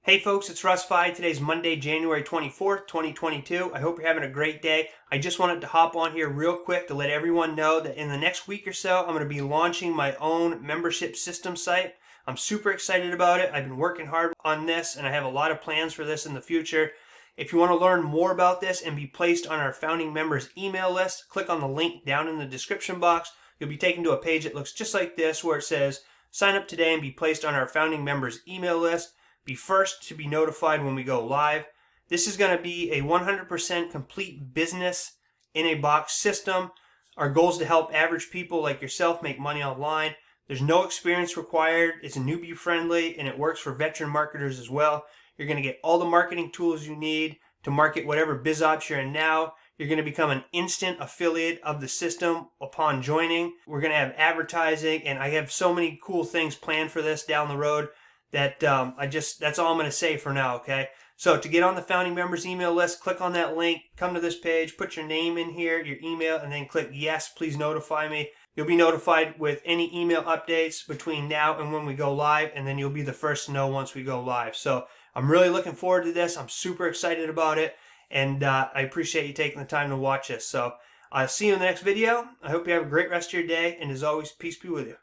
Hey folks, it's Russ. Today's Monday, January 24th, 2022. I hope you're having a great day. I just wanted to hop on here real quick to let everyone know that in the next week or so, I'm going to be launching my own membership system site. I'm super excited about it. I've been working hard on this and I have a lot of plans for this in the future. If you want to learn more about this and be placed on our founding members email list, click on the link down in the description box. You'll be taken to a page that looks just like this where it says sign up today and be placed on our founding members email list. Be first to be notified when we go live. This is going to be a 100% complete business in a box system. Our goal is to help average people like yourself make money online. There's no experience required. It's newbie friendly and it works for veteran marketers as well. You're going to get all the marketing tools you need to market whatever biz ops you're in now. You're going to become an instant affiliate of the system upon joining. We're going to have advertising and I have so many cool things planned for this down the road that that's all I'm going to say for now, okay? So to get on the founding members email list, click on that link, come to this page, put your name in here, your email, and then click yes, please notify me. You'll be notified with any email updates between now and when we go live, and then you'll be the first to know once we go live. So I'm really looking forward to this. I'm super excited about it, and I appreciate you taking the time to watch this. So I'll see you in the next video. I hope you have a great rest of your day, and as always, peace be with you.